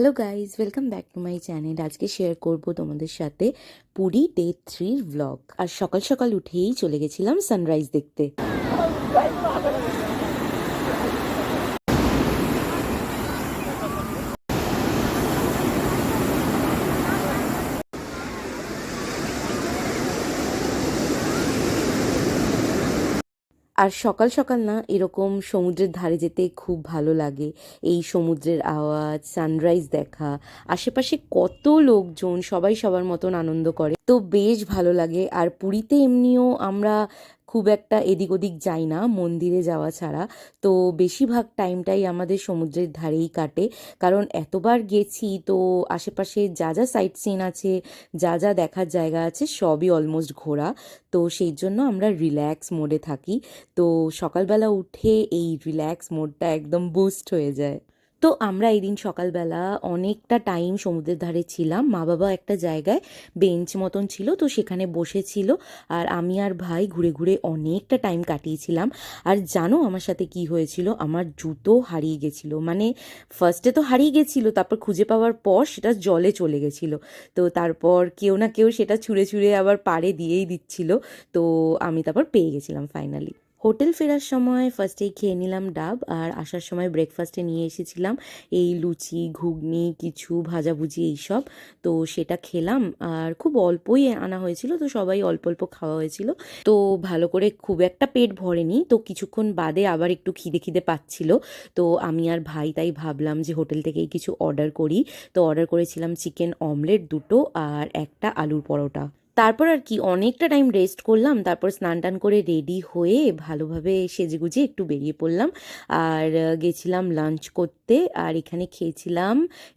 Hello guys, welcome back to my channel. আজকে share করব তোমাদের সাথে পুরী ডে 3 ব্লগ। আর সকাল সকাল উঠেই চলে গেছিলাম সানরাইজ দেখতে। আর সকাল সকাল না এরকম সমুদ্রের ধারে যেতে খুব ভালো লাগে। এই সমুদ্রের আওয়াজ, সানরাইজ দেখা, আশেপাশে কত লোকজন, সবাই সবার মতন আনন্দ করে, তো বেশ ভালো লাগে। আর পুরীতে এমনিও আমরা খুব একটা এদিক ওদিক যাই না মন্দিরে যাওয়া ছাড়া, তো বেশিরভাগ টাইমটাই আমাদের সমুদ্রের ধারেই কাটে। কারণ এতবার গেছি তো আশেপাশে যা যা সাইট সিন আছে, যা যা দেখার জায়গা আছে সবই অলমোস্ট ঘোরা। তো সেই জন্য আমরা রিল্যাক্স মোডে থাকি। তো সকালবেলা উঠে এই রিল্যাক্স মোডটা একদম বুস্ট হয়ে যায়। তো আমরা এই দিন সকালবেলা অনেকটা টাইম সমুদ্রের ধারে ছিলাম। মা বাবা একটা জায়গায় বেঞ্চ মতন ছিল, তো সেখানে বসেছিল। আর আমি আর ভাই ঘুরে ঘুরে অনেকটা টাইম কাটিয়েছিলাম। আর জানো আমার সাথে কি হয়েছিল? আমার জুতো হারিয়ে গেছিলো। মানে ফার্স্টে তো হারিয়ে গেছিলো, তারপর খুঁজে পাওয়ার পর সেটা জলে চলে গেছিলো। তো তারপর কেউ না কেউ সেটা ছুঁড়ে ছুঁড়ে আবার পাড়ে দিয়েই দিচ্ছিল। তো আমি তারপর পেয়ে গেছিলাম ফাইনালি। হোটেল ফেরার সময় ফার্স্টেই খেয়ে নিলাম ডাব, আর আসার সময় ব্রেকফাস্টে নিয়ে এসেছিলাম এই লুচি, ঘুগনি, কিছু ভাজাভুজি এইসব। তো সেটা খেলাম, আর খুব অল্পই আনা হয়েছিল, তো সবাই অল্প অল্প খাওয়া হয়েছিল। তো ভালো করে খুব একটা পেট ভরেনি, তো কিছুক্ষণ বাদে আবার একটু খিদে খিদে পাচ্ছিল। তো আমি আর ভাই তাই ভাবলাম যে হোটেল থেকেই কিছু অর্ডার করি। তো অর্ডার করেছিলাম চিকেন অমলেট দুটো আর একটা আলুর পরোটা। তারপর আর কি অনেকটা টাইম রেস্ট করলাম, তারপর স্নান টান করে রেডি হয়ে ভালোভাবে সেজেগুজে একটু বেরিয়ে পড়লাম। আর গেছিলাম লাঞ্চ করতে। আর এখানে খেয়েছিলাম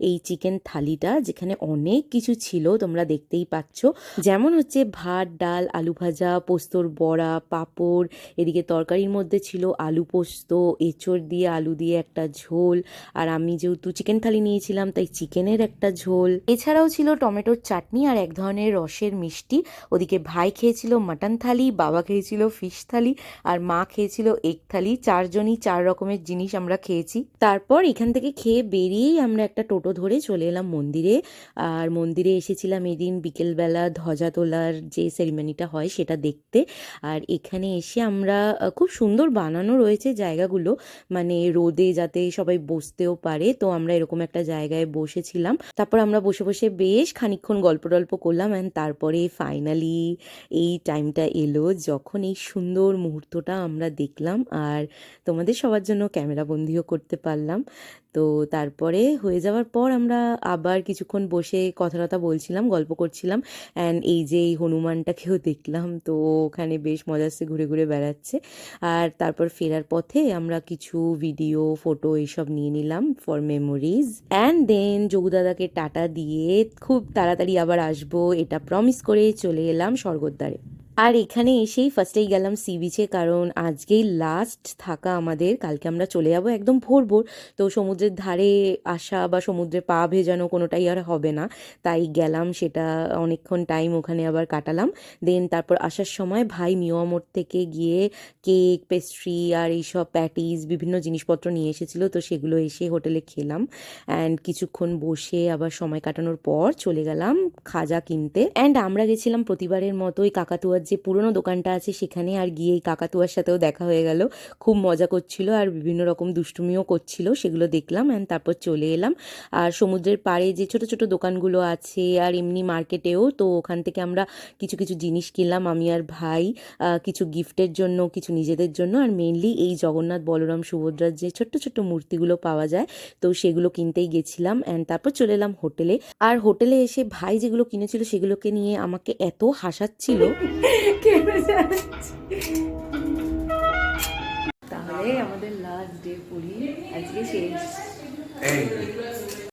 এই চিকেন থালিটা, যেখানে অনেক কিছু ছিল, তোমরা দেখতেই পাচ্ছ। যেমন হচ্ছে ভাত, ডাল, আলু ভাজা, পোস্তর বড়া, পাঁপড়, এদিকে তরকারির মধ্যে ছিল আলু পোস্ত, এঁচড় দিয়ে আলু দিয়ে একটা ঝোল। আর আমি যেহেতু চিকেন থালি নিয়েছিলাম তাই চিকেনের একটা ঝোল। এছাড়াও ছিল টমেটোর চাটনি আর এক ধরনের রসের মিষ্টি। ওদিকে ভাই খেয়েছিল মাটন থালি, বাবা খেয়েছিল ফিশ থালি, আর মা খেয়েছিল এগ থালি। চারজনই 4 রকমের জিনিস আমরা খেয়েছি। তারপর এখান থেকে খেয়ে বেরিয়েই আমরা একটা টোটো ধরে চলে এলাম মন্দিরে। আর মন্দিরে এসেছিলাম এদিন বিকেলবেলা ধ্বজা তোলার যে সেরিমনিটা হয় সেটা দেখতে। আর এখানে এসে আমরা খুব সুন্দর বানানো রয়েছে জায়গাগুলো, মানে রোদে যাতে সবাই বসতেও পারে। তো আমরা এরকম একটা জায়গায় বসেছিলাম। তারপর আমরা বসে বসে বেশ খানিকক্ষণ গল্প টল্প করলাম। অ্যান্ড তারপরে ফাইনালি এই টাইমটা এলো যখন এই সুন্দর মুহূর্তটা আমরা দেখলাম, আর তোমাদের সবার জন্য ক্যামেরা বন্দিও করতে পারলাম। তো তারপরে হয়ে যাওয়ার পর আমরা আবার কিছুক্ষণ বসে কথা টথা বলছিলাম, গল্প করছিলাম। অ্যান্ড এই যে এই হনুমানটাকেও দেখলাম, তো ওখানে বেশ মজাসে ঘুরে ঘুরে বেড়াচ্ছে। আর তারপর ফেরার পথে আমরা কিছু ভিডিও, ফটো এইসব নিয়ে নিলাম ফর মেমোরিজ। অ্যান্ড দেন যোগুদাদাকে টাটা দিয়ে খুব তাড়াতাড়ি আবার আসবো এটা প্রমিস করে চলে এলাম স্বর্গদ্বারে। আর এখানে এসেই ফার্স্টেই গেলাম সি বিচে, কারণ আজকেই লাস্ট থাকা আমাদের। কালকে আমরা চলে যাবো একদম ভোর ভোর। তো সমুদ্রের ধারে আসা বা সমুদ্রে পা ভেজানো কোনোটাই আর হবে না, তাই গেলাম। সেটা অনেকক্ষণ টাইম ওখানে আবার কাটালাম। দেন তারপর আসার সময় ভাই মিওয়া মোড় থেকে গিয়ে কেক, পেস্ট্রি আর এইসব প্যাটিস বিভিন্ন জিনিসপত্র নিয়ে এসেছিলো, তো সেগুলো এসে হোটেলে খেলাম। অ্যান্ড কিছুক্ষণ বসে আবার সময় কাটানোর পর চলে গেলাম খাজা কিনতে। অ্যান্ড আমরা গেছিলাম প্রতিবারের মতোই কাকাতুয়ার যে পুরনো দোকানটা আছে সেখানে। আর গিয়ে এই কাকাতুয়ার সাথেও দেখা হয়ে গেল, খুব মজা করছিল আর বিভিন্ন রকম দুষ্টুমিও করছিল, সেগুলো দেখলাম। অ্যান্ড তারপর চলে এলাম। আর সমুদ্রের পাড়ে যে ছোট ছোট দোকানগুলো আছে আর এমনি মার্কেটেও, তো ওখান থেকে আমরা কিছু কিছু জিনিস কিনলাম আমি আর ভাই, কিছু গিফটের জন্য, কিছু নিজেদের জন্য। আর মেনলি এই জগন্নাথ, বলরাম, সুভদ্রার যে ছোট্ট ছোট্ট মূর্তিগুলো পাওয়া যায়, তো সেগুলো কিনতেই গেছিলাম। অ্যান্ড তারপর চলে এলাম হোটেলে। আর হোটেলে এসে ভাই যেগুলো কিনেছিল সেগুলোকে নিয়ে আমাকে এত হাসাচ্ছিল। তাহলে আমাদের লাস্ট ডে পুরী আজকে শেষ।